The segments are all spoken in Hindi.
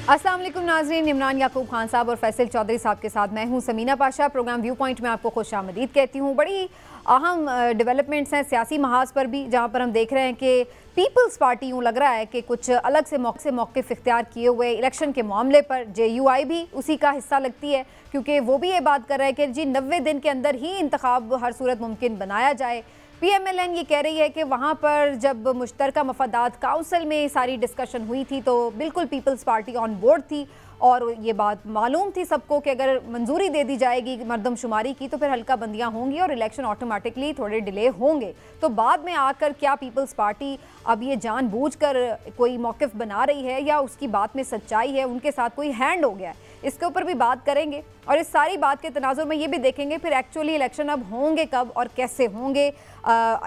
अस्सलाम वालेकुम नाज़रीन, इमरान याकूब खान साहब और फैसल चौधरी साहब के साथ मैं हूं Sameena Pasha. Programme viewpoint में आपको खुशामदीद कहती हूं। बड़ी अहम डेवलपमेंट्स हैं सियासी महाज पर भी, जहां पर हम देख रहे हैं कि पीपल्स पार्टी यूँ लग रहा है कि कुछ अलग से मौक़िफ़ इख्तियार किए हुए इलेक्शन के मामले पर। JUI भी उसी का हिस्सा लगती है, क्योंकि वो भी ये बात कर रहा है कि जी 90 दिन के अंदर ही इंतखाब हर सूरत मुमकिन बनाया जाए। PMLN ये कह रही है कि वहाँ पर जब मुश्तरका मफादात काउंसिल में सारी डिस्कशन हुई थी तो बिल्कुल पीपल्स पार्टी ऑन बोर्ड थी और ये बात मालूम थी सबको कि अगर मंजूरी दे दी जाएगी मरदमशुमारी की तो फिर हल्का बंदियाँ होंगी और इलेक्शन ऑटोमेटिकली थोड़े डिले होंगे। तो बाद में आकर क्या पीपल्स पार्टी अब ये जानबूझकर कोई मौक़िफ़ बना रही है या उसकी बात में सच्चाई है, उनके साथ कोई हैंड हो गया है? इसके ऊपर भी बात करेंगे और इस सारी बात के तनाजुर में ये भी देखेंगे फिर एक्चुअली इलेक्शन अब होंगे कब और कैसे होंगे।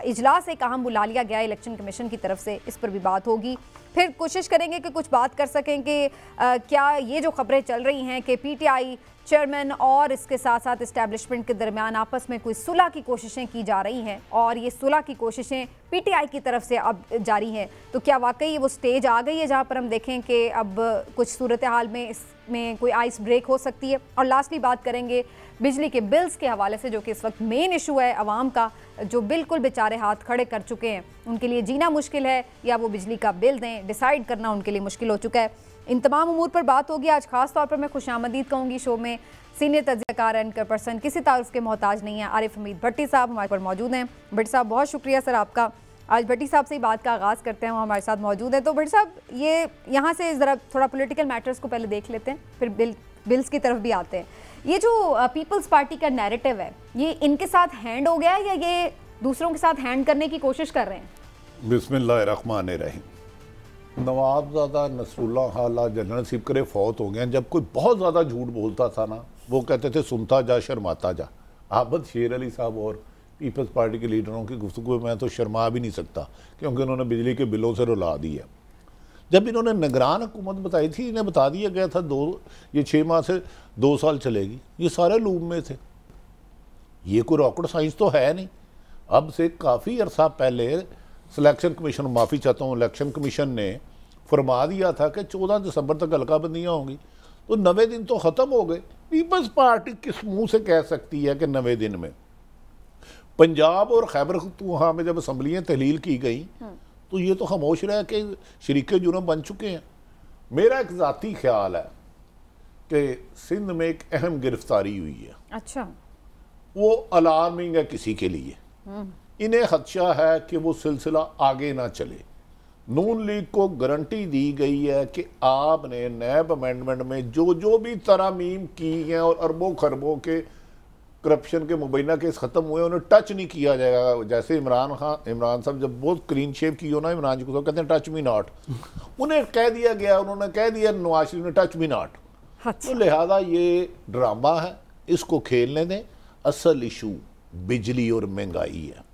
इजलास एक अहम बुला लिया गया इलेक्शन कमीशन की तरफ से, इस पर भी बात होगी। फिर कोशिश करेंगे कि कुछ बात कर सकें कि क्या ये जो खबरें चल रही हैं कि PTI चेयरमैन और इसके साथ साथ इस्टेब्लिशमेंट के दरमियान आपस में कोई सुलह की कोशिशें की जा रही हैं और ये सुलह की कोशिशें PTI की तरफ से अब जारी हैं, तो क्या वाकई वो स्टेज आ गई है जहां पर हम देखें कि अब कुछ सूरत हाल में इसमें कोई आइस ब्रेक हो सकती है? और लास्टली बात करेंगे बिजली के बिल्स के हवाले से, जो कि इस वक्त मेन इशू है अवाम का, जो बिल्कुल बेचारे हाथ खड़े कर चुके हैं। उनके लिए जीना मुश्किल है या वो बिजली का बिल दें, डिसाइड करना उनके लिए मुश्किल हो चुका है। इन तमाम उमूर पर बात होगी। आज खास तौर पर मैं खुशामदीद कहूँगी शो में सीनियर तजज़ियाकार एंकर पर्सन, किसी तारुफ के मोहताज नहीं है, आरिफ हमीद भट्टी साहब हमारे पर मौजूद हैं। भट्टी साहब बहुत शुक्रिया सर आपका। आज भट्टी साहब से ही बात का आगाज़ करते हैं, वो हमारे साथ मौजूद है। तो भट्टी साहब, ये यहाँ से ज़रा थोड़ा पॉलिटिकल मैटर्स को पहले देख लेते हैं, फिर बिल्स की तरफ भी आते हैं। ये जो पीपल्स पार्टी का नैरेटिव है, ये इनके साथ हैंड हो गया या ये दूसरों के साथ हैंड करने की कोशिश कर रहे हैं? बिस्मिल्लाहिर्रहमानिर्रहीम। नवाबजादा नसरुल्लाह खाला जनरल नसीब करे फौत हो गए। जब कोई बहुत ज़्यादा झूठ बोलता था ना, वो कहते थे सुनता जा शर्माता जा। आबद शेर अली साहब और पीपल्स पार्टी के लीडरों की गुफ्तगू में तो शर्मा भी नहीं सकता, क्योंकि उन्होंने बिजली के बिलों से रुला दिया। जब इन्होंने निगरान हुकूमत बताई थी, इन्हें बता दिया गया था ये 6 माह से 2 साल चलेगी। ये सारे लूप में थे, ये कोई रॉकेट साइंस तो है नहीं। अब से काफ़ी अरसा पहले सिलेक्शन कमीशन, माफ़ी चाहता हूँ, इलेक्शन कमीशन ने फरमा दिया था कि 14 दिसंबर तक हल्का बंदियाँ होंगी, तो 90 दिन तो ख़त्म हो गए। पीपल्स पार्टी किस मुंह से कह सकती है कि 90 दिन में? पंजाब और खैबर पख्तूनख्वा में जब असम्बलियाँ तहलील की गई तो ये तो खामोश रहे कि शरीके जुर्म बन चुके हैं। मेरा एक ज़ाती ख्याल है कि सिंध में एक अहम गिरफ्तारी हुई है। अच्छा, वो अलार्मिंग है किसी के लिए। इन्हें खदशा है कि वो सिलसिला आगे ना चले। नून लीग को गारंटी दी गई है कि आपने नैब अमेंडमेंट में जो जो भी तरामीम की हैं और अरबों खरबों के करप्शन के मुबैना केस ख़त्म हुए, उन्हें टच नहीं किया जाएगा। जैसे इमरान साहब जब बहुत क्लीन शेव की हो ना, इमरान जी को तो कहते हैं टच मी नॉट। उन्हें कह दिया गया, उन्होंने कह दिया नवाज शरीफ ने टच मी नॉट। तो लिहाजा ये ड्रामा है, इसको खेलने दें। असल इशू बिजली और महंगाई है।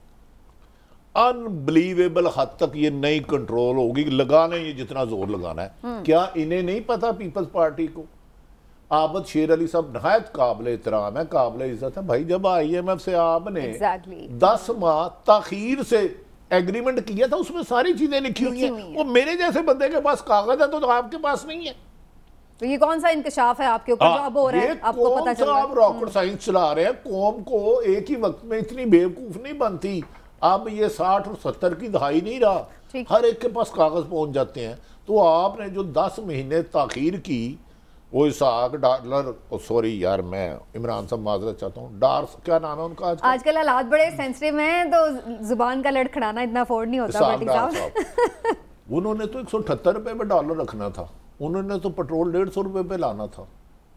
अनबिलीवेबल हद तक ये नई कंट्रोल होगी, लगाने ये जितना जोर लगाना है। क्या इन्हें नहीं पता पीपल्स पार्टी को? आबद शेर अली साहब नहायत काबिल एहतराम है, काबिल इज्जत है भाई। जब IMF से आपने 10 माह ताखीर से एग्रीमेंट किया था, उसमें सारी चीजें लिखी हुई हैं। वो मेरे जैसे बंदे के पास कागज है तो आपके पास नहीं है। तो ये कौन सा इंकशाफ है आपके ऊपर जो अब हो रहा है? आपको पता चल रहा है आप रॉकेट साइंस चला रहे हैं। कौम को एक ही वक्त में इतनी बेवकूफ नहीं बनती। अब ये 60 और 70 की दहाई नहीं रहा, हर एक के पास कागज पहुंच जाते हैं। तो आपने जो 10 महीने ताखीर की, वो इसाक डॉलर, सॉरी यार मैं इमरान साहब माजरत चाहता हूँ, डार्स क्या नाम है उनका? आजकल हालात बड़े सेंसिटिव हैं तो जुबान का लड़खड़ाना इतना अफोर्ड नहीं होता। उन्होंने तो 178 रुपये में डॉलर रखना था, उन्होंने तो पेट्रोल 150 रुपये पे लाना था।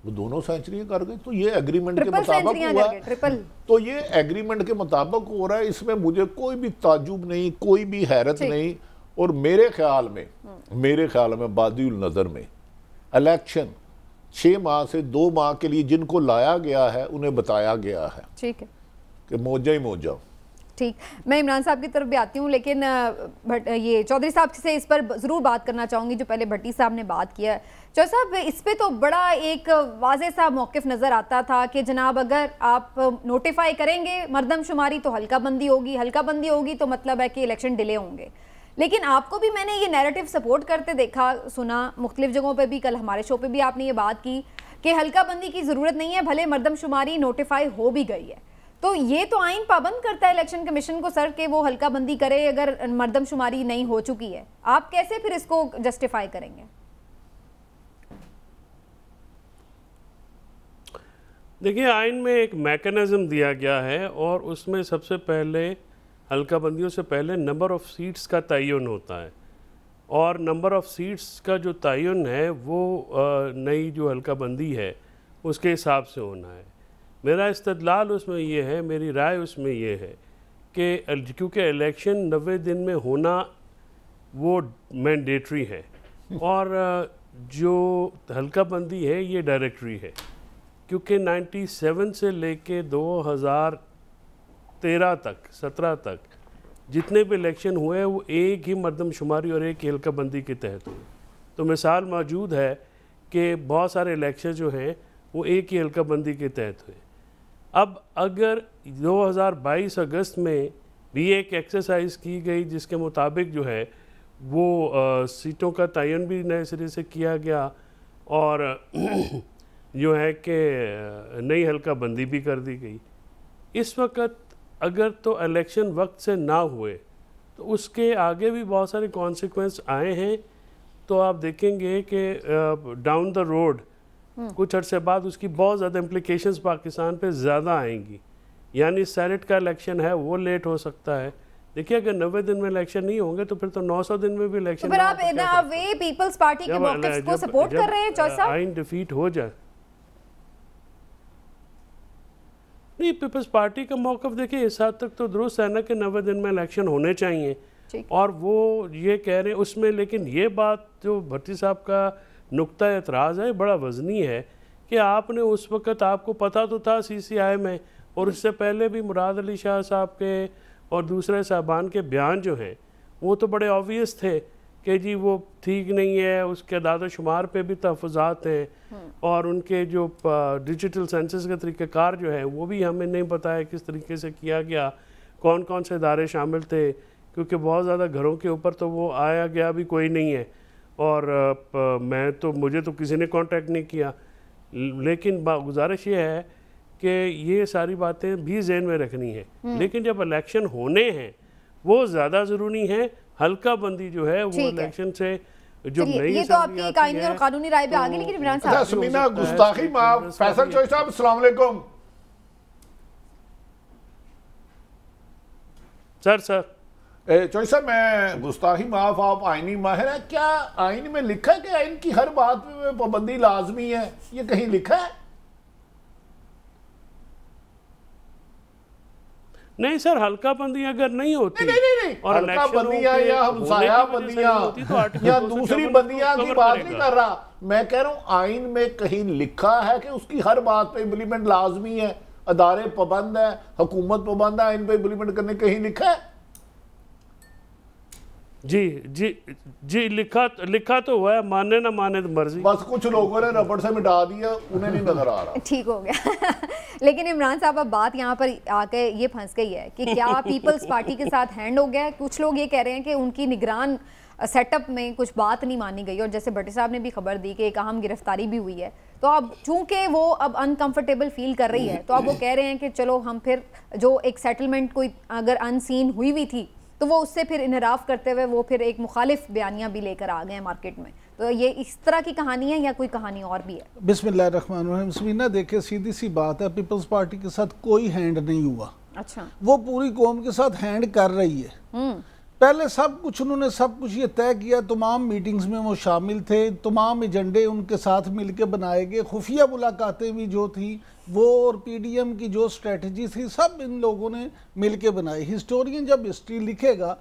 वो दोनों सेंचुरी कर गए। तो ये एग्रीमेंट के मुताबिक हुआ, तो ये एग्रीमेंट के मुताबिक हो रहा है। इसमें मुझे कोई भी ताजुब नहीं, कोई भी हैरत नहीं। और मेरे ख्याल में बादिउल नज़र में इलेक्शन 6 माह से 2 माह के लिए जिनको लाया गया है उन्हें बताया गया है, ठीक है, कि मौजा ही मौजा। ठीक, मैं इमरान साहब की तरफ भी आती हूँ, लेकिन ये चौधरी साहब से इस पर ज़रूर बात करना चाहूँगी जो पहले भट्टी साहब ने बात किया है। चौधरी साहब, इस पे तो बड़ा एक वाज़ेह सा मौक़िफ़ नज़र आता था कि जनाब अगर आप नोटिफाई करेंगे मरदमशुमारी तो हल्का बंदी होगी, हल्का बंदी होगी तो मतलब है कि इलेक्शन डिले होंगे। लेकिन आपको भी मैंने ये नैरेटिव सपोर्ट करते देखा, सुना मुख्तलिफ जगहों पे भी, कल हमारे शो पे भी आपने ये बात की कि हल्का बंदी की ज़रूरत नहीं है, भले मरदमशुमारी नोटिफाई हो भी गई है। तो ये तो आइन पाबंद करता है इलेक्शन कमीशन को सर, कि वो हल्का बंदी करे अगर मरदमशुमारी नहीं हो चुकी है। आप कैसे फिर इसको जस्टिफाई करेंगे? देखिए, आइन में एक मैकेनिज्म दिया गया है और उसमें सबसे पहले हल्का बंदियों से पहले नंबर ऑफ़ सीट्स का तयन होता है, और नंबर ऑफ़ सीट्स का जो तयन है वो नई जो हल्का बंदी है उसके हिसाब से होना है। मेरा इस्तदलाल उसमें ये है, मेरी राय उसमें ये है कि क्योंकि इलेक्शन 90 दिन में होना वो मैंडेटरी है और जो हल्का बंदी है ये डायरेक्टरी है, क्योंकि 97 से लेके 2013 तक 17 तक जितने भी इलेक्शन हुए वो एक ही मरदमशुमारी और एक ही हल्का बंदी के तहत हुए। तो मिसाल मौजूद है कि बहुत सारे इलेक्शन जो हैं वो एक ही हल्का बंदी के तहत हुए। अब अगर 2022 अगस्त में भी एक एक्सरसाइज की गई जिसके मुताबिक जो है वो सीटों का तयन भी नए सिरे से किया गया और जो है कि नई हल्का बंदी भी कर दी गई, इस वक्त अगर तो इलेक्शन वक्त से ना हुए तो उसके आगे भी बहुत सारे कॉन्सिक्वेंस आए हैं। तो आप देखेंगे कि डाउन द रोड कुछ अरसे बाद उसकी बहुत ज़्यादा इम्प्लिकेशंस पाकिस्तान पे ज़्यादा आएंगी। यानी सेनेट का इलेक्शन है वो लेट हो सकता है। देखिए, अगर 90 दिन में इलेक्शन नहीं होंगे तो फिर तो 900 दिन में भी इलेक्शन। तो फिर आप इन अ वे पीपल्स पार्टी के मौक़िफ़ को सपोर्ट कर रहे हैं चौसा? आइन डिफीट हो जाए नहीं, पीपल्स पार्टी का मौक़िफ़ देखिए इस हद तक तो दुरुस्त है ना कि 90 दिन में इलेक्शन होने चाहिए, और वो ये कह रहे हैं उसमें। लेकिन ये बात जो भट्टी साहब का नुक्ता एतराज़ है बड़ा वज़नी है कि आपने उस वक़्त, आपको पता तो था CCI में, और उससे पहले भी मुराद अली शाह साहब के और दूसरे साहबान के बयान जो हैं वो तो बड़े ऑब्वियस थे कि जी वो ठीक नहीं है, उसके अदाद शुमार पे भी तहफ़्फ़ुज़ात हैं और उनके जो डिजिटल सेंसस का तरीक़ाकार जो है वो भी हमें नहीं पता है किस तरीके से किया गया, कौन कौन से इदारे शामिल थे, क्योंकि बहुत ज़्यादा घरों के ऊपर तो वो आया गया भी कोई नहीं है और मुझे तो किसी ने कांटेक्ट नहीं किया। लेकिन गुजारिश ये है कि ये सारी बातें भी ज़हन में रखनी है, लेकिन जब इलेक्शन होने हैं वो ज़्यादा ज़रूरी है। हल्का बंदी जो है वो इलेक्शन से जो नई, ये तो आपकी कानूनी और कानूनी राय पे आ गई। लेकिन इमरान साहब, समीना गुस्ताखी माफ, फैसल चौधरी साहब अस्सलाम वालेकुम। सर चौधरी साहब, मैं गुस्ताखी माफ, आप आईनी माहिर है, क्या आइन में लिखा है कि आइन की हर बात में पाबंदी लाजमी है? ये कहीं लिखा है? नहीं सर, हल्का बंदी अगर नहीं होती, नहीं, और हल्का बंदियां या हमसाया बंदियां या दूसरी बंदियां की बात नहीं कर रहा मैं, कह रहा हूं आइन में कहीं लिखा है कि उसकी हर बात पे इम्प्लीमेंट लाजमी है, अदारे पाबंद है, हुकूमत पाबंद है, आइन पे इम्प्लीमेंट करने कहीं लिखा है? जी जी जी, लिखा तो हुआ है, माने ना माने तो मर्जी। बस कुछ लोगों ने रबड़ से मिटा दिया, उन्हें नहीं नजर आ रहा। ठीक हो गया। लेकिन इमरान साहब, अब बात यहाँ पर आके ये फंस गई है कि क्या पीपल्स पार्टी के साथ हैंड हो गया है? कुछ लोग ये कह रहे हैं कि उनकी निगरान सेटअप में कुछ बात नहीं मानी गई, और जैसे भट्टी साहब ने भी खबर दी कि एक अहम गिरफ्तारी भी हुई है। तो अब चूंकि वो अब अनकंफर्टेबल फील कर रही है, तो अब वो कह रहे हैं कि चलो हम फिर जो एक सेटलमेंट कोई अगर अनसीन हुई हुई थी तो वो उससे फिर इनहराफ करते हुए वो फिर एक मुखालिफ बयानियां भी लेकर आ गए हैं मार्केट में। तो ये इस तरह की कहानी है या कोई कहानी और भी है? बिस्मिल्लाहिर्रहमानिर्रहीम। समीना, देखिए सीधी सी बात है, पीपल्स पार्टी के साथ कोई हैंड नहीं हुआ। अच्छा, वो पूरी कौम के साथ हैंड कर रही है। पहले सब कुछ उन्होंने सब कुछ ये तय किया, तमाम मीटिंग्स में वो शामिल थे, तमाम एजेंडे उनके साथ मिलकर बनाए गए, खुफिया मुलाकातें भी जो थी वो और PDM की जो स्ट्रेटजी थी सब इन लोगों ने मिलकर बनाई। हिस्टोरियन जब हिस्ट्री लिखेगा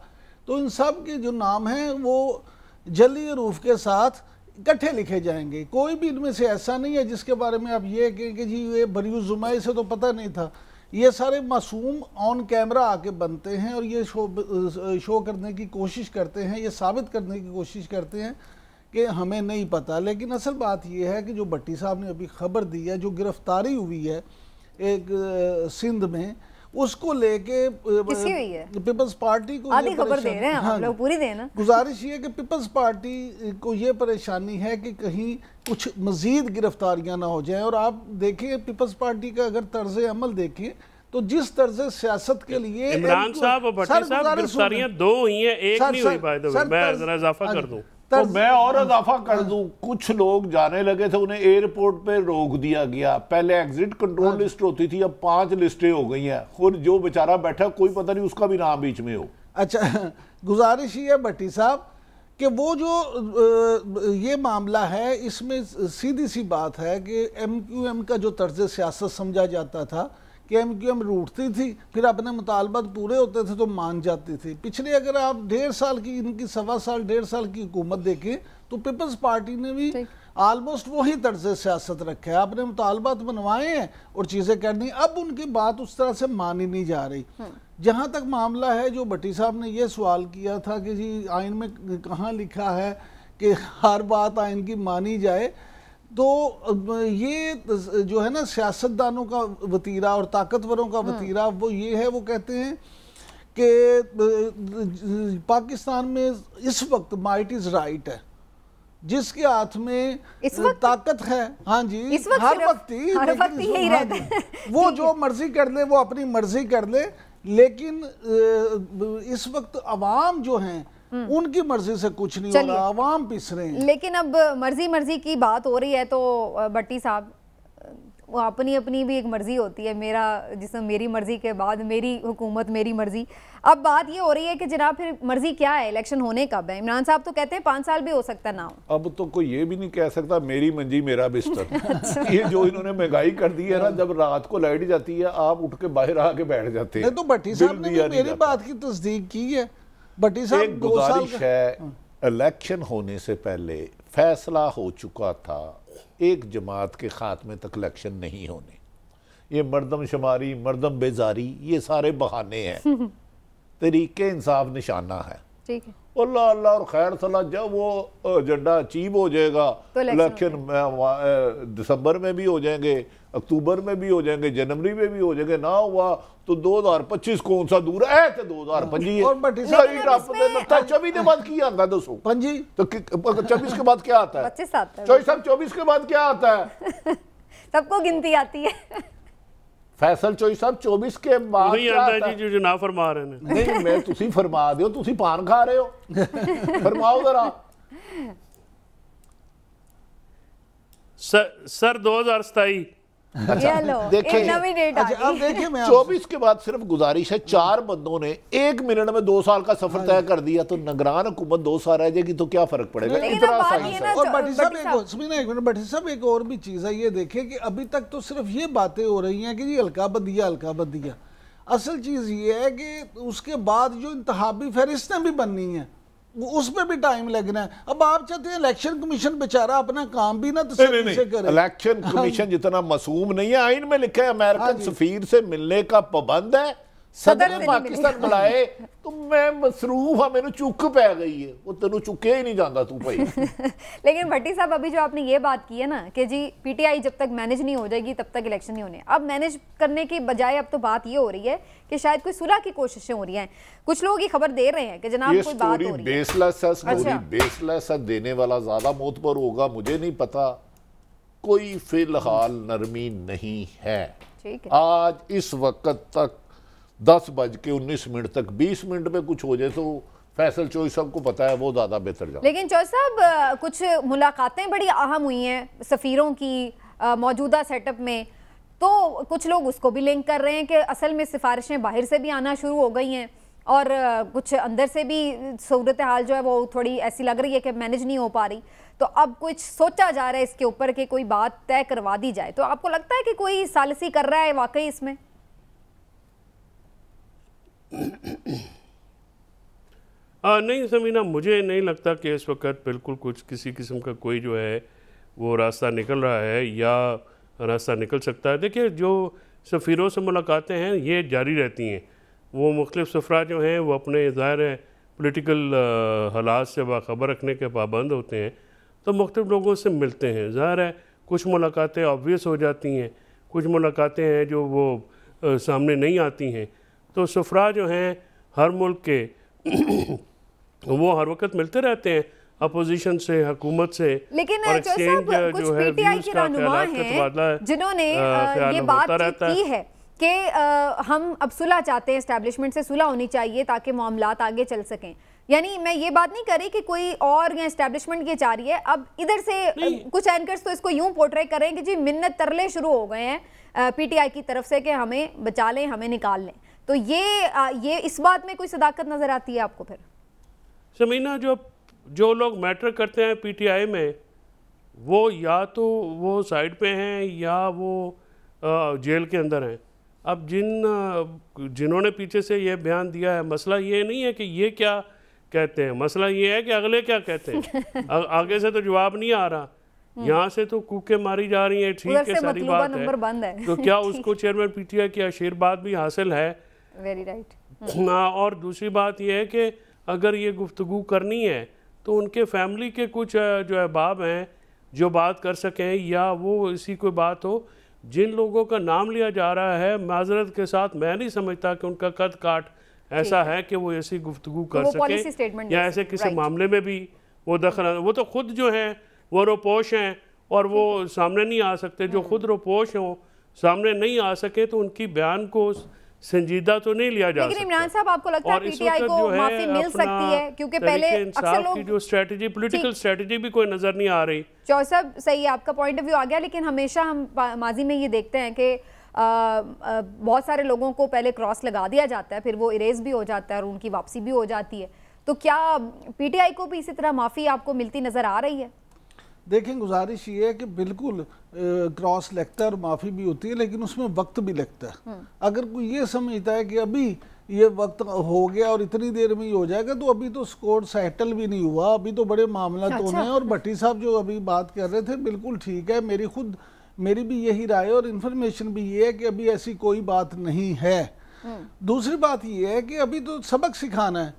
तो इन सब के जो नाम हैं वो जली रूफ के साथ इकट्ठे लिखे जाएंगे। कोई भी इनमें से ऐसा नहीं है जिसके बारे में आप ये कहें कि जी ये बरियु जुमाई से तो पता नहीं था। ये सारे मासूम ऑन कैमरा आके बनते हैं और ये शो करने की कोशिश करते हैं, ये साबित करने की कोशिश करते हैं कि हमें नहीं पता। लेकिन असल बात यह है कि जो भट्टी साहब ने अभी खबर दी है, जो गिरफ्तारी हुई है एक सिंध में, उसको लेके किसकी हुई है? पीपल्स पार्टी को आधी खबर दे रहे हैं हम लोग, पूरी देना। गुजारिश ये कि पीपल्स पार्टी को ये परेशानी है कि कहीं कुछ मजीद गिरफ्तारियां ना हो जाएं। और आप देखें पीपल्स पार्टी का अगर तर्ज अमल देखें तो जिस तर्ज सियासत के लिए इमरान साहब और भट्टी साहब गिरफ्तारियां 2 हुई हैं, एक नहीं हुई। बाय द वे मैं जरा इजाफा कर दूं तो मैं और इजाफा कर दूं, कुछ लोग जाने लगे थे, उन्हें एयरपोर्ट पे रोक दिया गया। पहले एग्जिट कंट्रोल लिस्ट होती थी, अब 5 लिस्टें हो गई हैं। और जो बेचारा बैठा कोई पता नहीं उसका भी नाम बीच में हो। अच्छा, गुजारिश ये है भट्टी साहब कि वो जो ये मामला है इसमें सीधी सी बात है कि MQM का जो तर्ज सियासत समझा जाता था कि MQM रूठती थी, फिर अपने मुतालबात पूरे होते थे तो मान जाती थी। पिछले अगर आप 1.5 साल की, इनकी 1.25 साल 1.5 साल की हुकूमत देखें तो पीपल्स पार्टी ने भी ऑलमोस्ट वही तर्ज सियासत रखा है। आपने मुतालबात बनवाए हैं और चीज़ें करनी, अब उनकी बात उस तरह से मानी नहीं जा रही। जहाँ तक मामला है जो भट्टी साहब ने ये सवाल किया था कि जी आइन में कहाँ लिखा है कि हर बात आइन की मानी जाए, तो ये जो है ना सियासतदानों का वतीरा और ताकतवरों का वतीरा वो ये है, वो कहते हैं कि पाकिस्तान में इस वक्त माइट इज राइट है, जिसके हाथ में ताकत है। हाँ जी, हर वक्त ही रहता है। वो जो मर्जी कर ले, वो अपनी मर्जी कर ले, लेकिन इस वक्त अवाम जो हैं उनकी मर्जी से कुछ नहीं हो रहा, आवाम पिस रहे हैं। लेकिन अब मर्जी की बात हो रही है तो भट्टी साहब, वो अपनी अपनी भी एक मर्जी होती है। मेरा जिसमें मेरी मर्जी के बाद मेरी हुकूमत मेरी मर्जी। अब बात ये हो रही है कि जनाब फिर मर्जी क्या है, इलेक्शन होने कब है? इमरान साहब तो कहते हैं 5 साल भी हो सकता ना हो। अब तो कोई ये भी नहीं कह सकता मेरी मंजी मेरा बिस्तर। ये जो इन्होंने महंगाई कर दी है ना, जब रात को लाइट जाती है आप उठ के बाहर आके बैठ जाते हैं। तो भट्टी साहब ने मेरी बात की तस्दीक की है। भट्टी साहब, एक गुजारिश है, इलेक्शन होने से पहले फैसला हो चुका था एक जमात के खात्मे तक इलेक्शन नहीं होने। ये मर्दमशुमारी, मर्दम बेजारी, ये सारे बहाने हैं। तरीके इंसाफ निशाना है। ठीक है, अल्लाह अल्लाह और खैर सलाह, जब वो एजेंडा अचीव हो जाएगा तो इलेक्शन दिसंबर में भी हो जाएंगे, अक्टूबर में भी हो जाएंगे, जनवरी में भी हो जाएंगे। ना हुआ तो 2025 कौन सा दूर है, 2025 24 के बाद क्या आता है? दसो पंजी तो 24 के बाद क्या आता है? 25 आता है। 24 के बाद क्या आता है? सबको गिनती आती है। फैसल चोई साहब 24 के बाद नहीं आता जी, जो ना फरमा रहे हैं। नहीं, मैं तुसी फरमा दो, तुसी पान खा रहे हो। फरमाओ जरा। सर 2027। देखिए, अब देखिए मैं 24 के बाद सिर्फ गुजारिश है, 4 बंदों ने 1 मिनट में 2 साल का सफर तय कर दिया, तो निगरान हुकूमत 2 साल रह जाएगी तो क्या फर्क पड़ेगा? इतना साइंस है। और भट्टी साहब एक और भी चीज है, ये देखिए कि अभी तक तो सिर्फ ये बातें हो रही हैं कि जी हल्का बदिया। असल चीज ये है कि उसके बाद जो इंतखाबी फहरिस्तें भी बननी है, उसमें भी टाइम लगना है। अब आप चाहते हैं इलेक्शन कमीशन बेचारा अपना काम भी ना तसल्ली से करे। इलेक्शन कमीशन जितना मासूम नहीं है। आइन में लिखा है अमेरिकन सफीर से मिलने का पाबंद है, सदर पाकिस्तान बुलाए तो मैं मसरूफ हाँ, मैंने चुक पै गई है, वो तेनू चुके ही नहीं जाता तू भाई। लेकिन भट्टी साहब, अभी जो आपने ये बात की है ना कि जी पीटीआई जब तक मैनेज नहीं हो जाएगी तब तक इलेक्शन नहीं होने, अब मैनेज करने की बजाय अब तो बात ये हो रही है कि शायद कोई सुलह की कोशिशें हो रही हैं। कुछ लोग ये खबर दे रहे हैं कि जनाब कोई बात हो रही है। बेसलेस है स्टोरी, बेसलेस है, देने वाला ज्यादा मोतबर होगा, मुझे नहीं पता। कोई फिलहाल नरमी नहीं है। आज इस वक्त तक 10:19 तक 20 मिनट में कुछ हो जाए तो फैसल चोई साहब को पता है वो ज्यादा बेहतर जाए। लेकिन चोई साहब, कुछ मुलाकातें बड़ी अहम हुई हैं सफीरों की मौजूदा सेटअप में, तो कुछ लोग उसको भी लिंक कर रहे हैं कि असल में सिफारिशें बाहर से भी आना शुरू हो गई हैं और कुछ अंदर से भी सूरत हाल जो है वो थोड़ी ऐसी लग रही है कि मैनेज नहीं हो पा रही। तो अब कुछ सोचा जा रहा है इसके ऊपर कि कोई बात तय करवा दी जाए। तो आपको लगता है कि कोई सालिसी कर रहा है वाकई इसमें? नहीं समीना, मुझे नहीं लगता कि इस वक्त बिल्कुल कुछ किसी किस्म का कोई जो है वो रास्ता निकल रहा है या रास्ता निकल सकता है। देखिए, जो सफ़ीरों से मुलाकातें हैं ये जारी रहती हैं। वो मुख्तलिफ़ सफ़रा जो हैं वो अपने ज़ाहिर है पोलिटिकल हालात से बाखबर रखने के पाबंद होते हैं, तो मुख्तलिफ़ लोगों से मिलते हैं। ज़ाहिर है कुछ मुलाकातें ऑब्वियस हो जाती हैं, कुछ मुलाकातें हैं जो वो सामने नहीं आती हैं। तो सफरा जो हैं हर मुल्क के वो हर वक्त मिलते रहते हैं अपोजिशन से, हुकूमत से, लेकिन और एक्सचेंज जो है व्यूज का, ख्यालात का तबादला जिन्होंने ये बात की है कि हम अब सुलह चाहते हैं, एस्टैब्लिशमेंट से सुलह होनी चाहिए ताकि मामलात आगे चल सकें। यानी मैं ये बात नहीं कर रही कि कोई और या एस्टैब्लिशमेंट ये चाह रही है। अब इधर से कुछ एंकर्स तो इसको यूं पोर्ट्रे करें कि जी मिन्नत तरले शुरू हो गए हैं पीटीआई की तरफ से कि हमें बचा लें, हमें निकाल लें। तो ये इस बात में कोई सदाकत नजर आती है आपको? फिर समीना, जो लोग मैटर करते हैं पीटीआई में, वो या तो वो साइड पे हैं या वो जेल के अंदर हैं। अब जिन्होंने पीछे से ये बयान दिया है, मसला ये नहीं है कि ये क्या कहते हैं, मसला ये है कि अगले क्या कहते हैं। आगे से तो जवाब नहीं आ रहा, यहाँ से तो कूके मारी जा रही हैं। ठीक है, सारी बात है। तो क्या उसको चेयरमैन पीटीआई की आशीर्वाद भी हासिल है? Very right. और दूसरी बात यह है कि अगर ये गुफ्तगू करनी है तो उनके फैमिली के कुछ जो अहबाब हैं जो बात कर सकें, या वो इसी कोई बात हो। जिन लोगों का नाम लिया जा रहा है, माजरत के साथ मैं नहीं समझता कि उनका कद काट ऐसा है कि वो ऐसी गुफ्तगू कर सके या ऐसे किसी मामले में भी वो दखल। वो तो खुद जो हैं वो रोपोश हैं और वो सामने नहीं आ सकते। जो खुद रोपोश हों, सामने नहीं आ सके तो उनकी बयान को संजीदा तो नहीं लिया जा सकता। लेकिन इमरान साहब, आपको लगता है पीटीआई को माफी मिल सकती है? क्योंकि पहले अक्सर लोग की जो स्ट्रेटजी, पॉलिटिकल स्ट्रेटजी भी कोई नजर नहीं आ रही। चौधरी साहब, सही है, आपका पॉइंट ऑफ व्यू आ गया। लेकिन हमेशा हम माजी में ये देखते हैं कि बहुत सारे लोगों को पहले क्रॉस लगा दिया जाता है, फिर वो इरेज भी हो जाता है और उनकी वापसी भी हो जाती है। तो क्या पीटीआई को भी इसी तरह माफ़ी आपको मिलती नज़र आ रही है? देखें, गुजारिश ये है कि बिल्कुल क्रॉस लगता है और माफ़ी भी होती है, लेकिन उसमें वक्त भी लगता है। अगर कोई ये समझता है कि अभी ये वक्त हो गया और इतनी देर में ही हो जाएगा, तो अभी तो स्कोर सेटल भी नहीं हुआ, अभी तो बड़े मामला तो होने हैं। और भट्टी साहब जो अभी बात कर रहे थे बिल्कुल ठीक है, मेरी भी यही राय और इन्फॉर्मेशन भी ये है कि अभी ऐसी कोई बात नहीं है। दूसरी बात ये है कि अभी तो सबक सिखाना है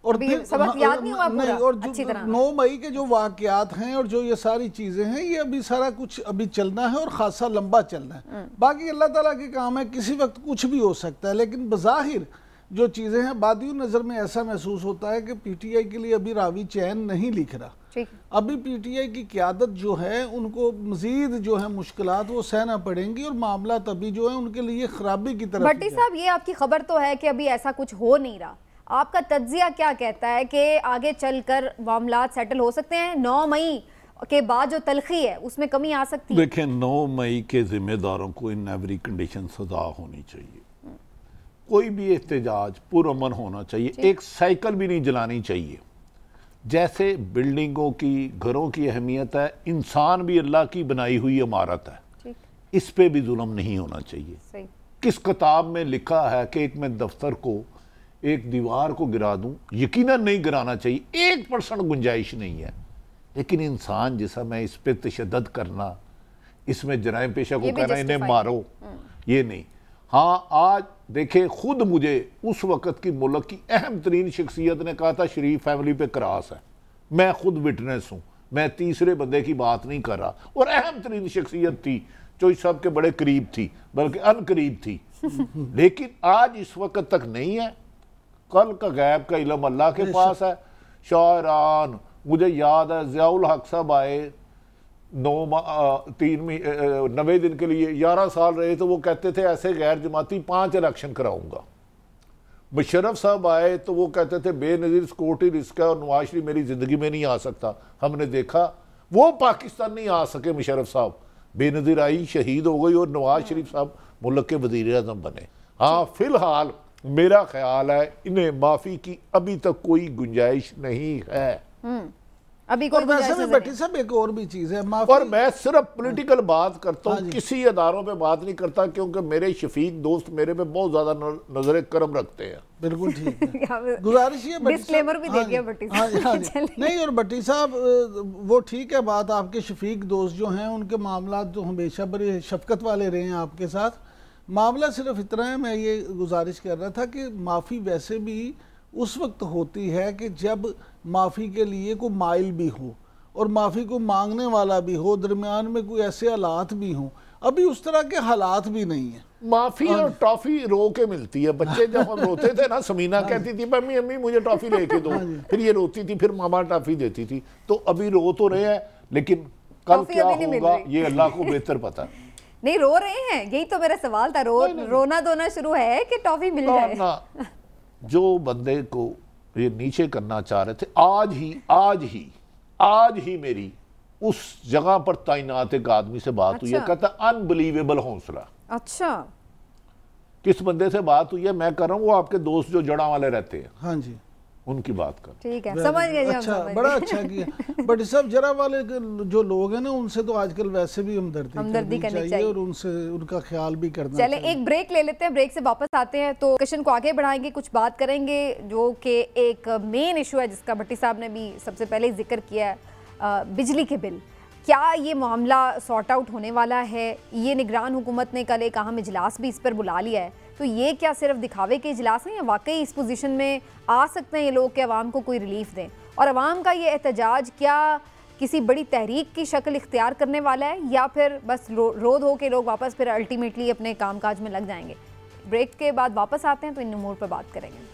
और सबक याद नहीं हुआ पूरा और अच्छी तरह। 9 मई के जो वाकयात हैं और जो ये सारी चीज़ें हैं, ये अभी सारा कुछ अभी चलना है और खासा लंबा चलना है। बाकी अल्लाह ताला के काम है, किसी वक्त कुछ भी हो सकता है। लेकिन बज़ाहिर जो चीज़ें हैं, बादियों नज़र में ऐसा महसूस होता है कि पीटीआई के लिए अभी रावी चैन नहीं लिख रहा। अभी पीटीआई की क़यादत जो है, उनको मजीद जो है मुश्किलात वो सहना पड़ेंगी और मामला तभी जो है उनके लिए खराबी की तरफ। भट्टी साहब, ये आपकी खबर तो है कि अभी ऐसा कुछ हो नहीं रहा, आपका तज्जिया क्या कहता है कि आगे चलकर मामलात सेटल हो सकते हैं? 9 मई के बाद जो तलखी है उसमें कमी आ सकती है? देखें, 9 मई के जिम्मेदारों को इन एवरी कंडीशन सजा होनी चाहिए। कोई भी एहतजाज पुरअमन होना चाहिए, एक साइकिल भी नहीं जलानी चाहिए। जैसे बिल्डिंगों की, घरों की अहमियत है, इंसान भी अल्लाह की बनाई हुई इमारत है, इस पे भी जुल्म नहीं होना चाहिए। किस किताब में लिखा है कि एक मैं दफ्तर को, एक दीवार को गिरा दूं? यकीनन नहीं गिराना चाहिए, 1% गुंजाइश नहीं है। लेकिन इंसान जिसा मैं इस पे तशद्दुद करना, इसमें जराइम पेशा को कहना इन्हें मारो, ये नहीं। हाँ, आज देखे, खुद मुझे उस वक़्त की मुल्क की अहम तरीन शख्सियत ने कहा था शरीफ फैमिली पे क्रॉस है। मैं खुद विटनेस हूँ, मैं तीसरे बंदे की बात नहीं कर रहा। और अहम तरीन शख्सियत थी, चौधरी साहब के बड़े करीब थी, बल्कि अनकरीब थी। लेकिन आज इस वक़्त तक नहीं है। कल का गैब का इल्म अल्लाह के पास है। शायरान, मुझे याद है ज़ियाउल हक साहब आए 90 दिन के लिए, 11 साल रहे, तो वो कहते थे ऐसे गैर जमाती 5 इलेक्शन कराऊंगा। मुशर्रफ साहब आए तो वो कहते थे बेनज़ीर सिक्योरिटी रिस्क है और नवाज शरीफ मेरी ज़िंदगी में नहीं आ सकता। हमने देखा वो पाकिस्तान नहीं आ सके। मुशर्रफ साहब, बेनज़ीर आई, शहीद हो गई और नवाज शरीफ साहब मुल्क के वज़ीर आज़म बने। हाँ, फिलहाल मेरा ख्याल है इन्हें माफ़ी की अभी तक कोई गुंजाइश नहीं है। अभी कोई वैसे भी भट्टी साहब एक और भी चीज़ है, और मैं सिर्फ पॉलिटिकल बात करता हूँ, किसी अदारों पे बात नहीं करता, क्योंकि मेरे शफीक दोस्त मेरे पे बहुत ज़्यादा नजर करम रखते हैं। बिल्कुल ठीक है। गुजारिश ये डिस्क्लेमर भी दे दिया भट्टी साहब। नहीं, और भट्टी साहब वो ठीक है बात, आपके शफीक दोस्त जो हैं उनके मामला तो हमेशा बड़े शफकत वाले रहे हैं आपके साथ। मामला सिर्फ इतना है, मैं ये गुजारिश कर रहा था कि माफ़ी वैसे भी उस वक्त होती है कि जब माफ़ी के लिए कोई माइल भी हो और माफ़ी को मांगने वाला भी हो, दरमियान में कोई ऐसे हालात भी हों। अभी उस तरह के हालात भी नहीं है। माफी और टॉफी रो के मिलती है। बच्चे जब हम रोते थे ना, समीना कहती थी मम्मी अम्मी मुझे टॉफी लेके दो, फिर ये रोती थी, फिर मामा टॉफी देती थी। तो अभी रो तो रहे हैं, लेकिन कल क्या होगा ये अल्लाह को बेहतर पता। नहीं रो रहे हैं, यही तो मेरा सवाल था। रोना धोना शुरू है कि टॉफी मिल जाए। जो बंदे को ये नीचे करना चाह रहे थे, आज ही मेरी उस जगह पर तैनात एक आदमी से बात हुई है, कहता अनबिलीवेबल हौसला। अच्छा, किस बंदे से बात हुई है मैं कर रहा हूँ, वो आपके दोस्त जो जड़ा वाले रहते हैं, हाँ जी, उनकी बात कर। ठीक है, समझ गए। अच्छा, बड़ा अच्छा किया। बट सब जरा वाले जो लोग हैं ना, उनसे तो आजकल वैसे भी हमदर्दी करनी चाहिए और उनसे उनका ख्याल भी करना चाहिए। चले एक ब्रेक ले लेते हैं, ब्रेक से वापस आते हैं तो क्वेश्चन को आगे बढ़ाएंगे, कुछ बात करेंगे जो कि एक मेन इशू है जिसका भट्टी साहब ने भी सबसे पहले जिक्र किया है, बिजली के बिल। क्या ये मामला सॉर्ट आउट होने वाला है? ये निगरान हुकूमत ने कल एक अहम इजलास भी इस पर बुला लिया है, तो ये क्या सिर्फ दिखावे के इजलास हैं या वाकई इस पोजीशन में आ सकते हैं ये लोग कि अवाम को कोई रिलीफ दें? और अवाम का ये एहतजाज क्या किसी बड़ी तहरीक की शक्ल इख्तियार करने वाला है या फिर बस रो धो के लोग वापस फिर अल्टीमेटली अपने कामकाज में लग जाएंगे? ब्रेक के बाद वापस आते हैं तो इन उमूर पर बात करेंगे।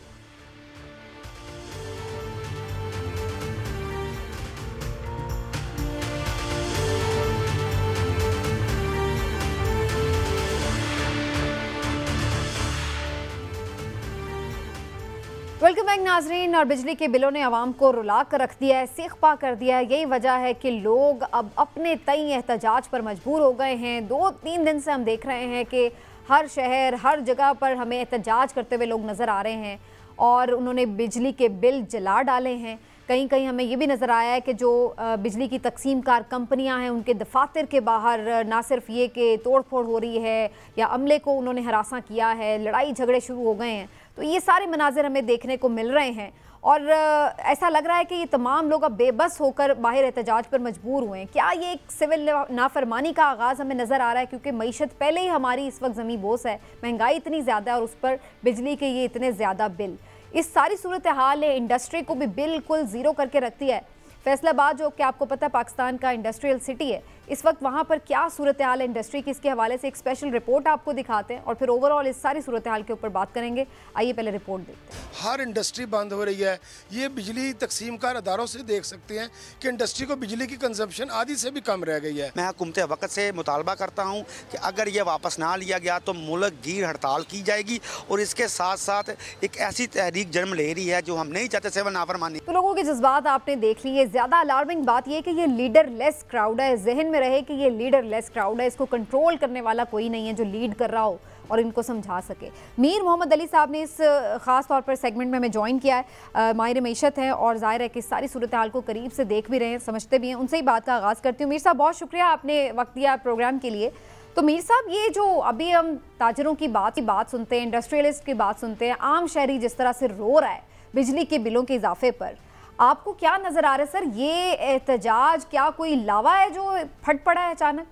वेलकम बैक नाजरीन। और बिजली के बिलों ने आवाम को रुला कर रख दिया है, सीख पा कर दिया है। यही वजह है कि लोग अब अपने तय एहतजाज पर मजबूर हो गए हैं। 2-3 दिन से हम देख रहे हैं कि हर शहर हर जगह पर हमें एहतजाज करते हुए लोग नज़र आ रहे हैं और उन्होंने बिजली के बिल जला डाले हैं। कहीं कहीं हमें ये भी नज़र आया है कि जो बिजली की तकसीम कार कंपनियां हैं उनके दफातर के बाहर ना सिर्फ ये कि तोड़ फोड़ हो रही है या अमले को उन्होंने हरासा किया है, लड़ाई झगड़े शुरू हो गए हैं। तो ये सारे मनाजिर हमें देखने को मिल रहे हैं और ऐसा लग रहा है कि ये तमाम लोग अब बेबस होकर बाहर एहतजाज पर मजबूर हुए हैं। क्या ये एक सिविल नाफरमानी का आगाज़ हमें नज़र आ रहा है? क्योंकि मईशत पहले ही हमारी इस वक्त ज़मीं बोस है, महंगाई इतनी ज़्यादा है और उस पर बिजली के ये इतने ज़्यादा बिल, इस सारी सूरत हाल ने इंडस्ट्री को भी बिल्कुल ज़ीरो करके रख दिया है। फैसलाबाद जो कि आपको पता है पाकिस्तान का इंडस्ट्रियल सिटी है, इस वक्त वहाँ पर क्या सूरत हाल है इंडस्ट्री की, इसके हवाले से एक स्पेशल रिपोर्ट आपको दिखाते हैं और फिर ओवरऑल इस सारी सूरत हाल के ऊपर बात करेंगे। आइए पहले रिपोर्ट देखते हैं। हर इंडस्ट्री बंद हो रही है। ये बिजली तकसीम कार अदारों से देख सकते हैं कि इंडस्ट्री को बिजली की कंजम्पशन आधी से भी कम रह गई है। मैं हुकूमत वक्त से मुतालबा करता हूँ कि अगर ये वापस ना लिया गया तो मुल्क गिर हड़ताल की जाएगी और इसके साथ साथ एक ऐसी तहरीक जन्म ले रही है जो हम नहीं चाहते सिविल नाफरमानी। तो लोगों के जज्बात आपने देख लिए। ज़्यादा अलार्मिंग बात यह कि ये लीडर लेस क्राउड है। जहन में रहे कि ये लीडर लेस क्राउड है, इसको कंट्रोल करने वाला कोई नहीं है जो लीड कर रहा हो और इनको समझा सके। मीर मोहम्मद अली साहब ने इस ख़ास तौर पर सेगमेंट में हमें ज्वाइन किया है। माहिर मईशत हैं और ज़ाहिर है कि सारी सूरत हाल को करीब से देख भी रहे हैं, समझते भी हैं। उनसे ही बात का आगाज़ करती हूँ। मीर साहब बहुत शुक्रिया, आपने वक्त दिया प्रोग्राम के लिए। तो मीर साहब, ये जो अभी हम ताजरों की बात सुनते हैं, इंडस्ट्रियलिस्ट की बात सुनते हैं, आम शहरी जिस तरह से रो रहा है बिजली के बिलों के इजाफे पर, आपको क्या नज़र आ रहा है सर? ये एहतजाज क्या कोई लावा है जो फट पड़ा है अचानक?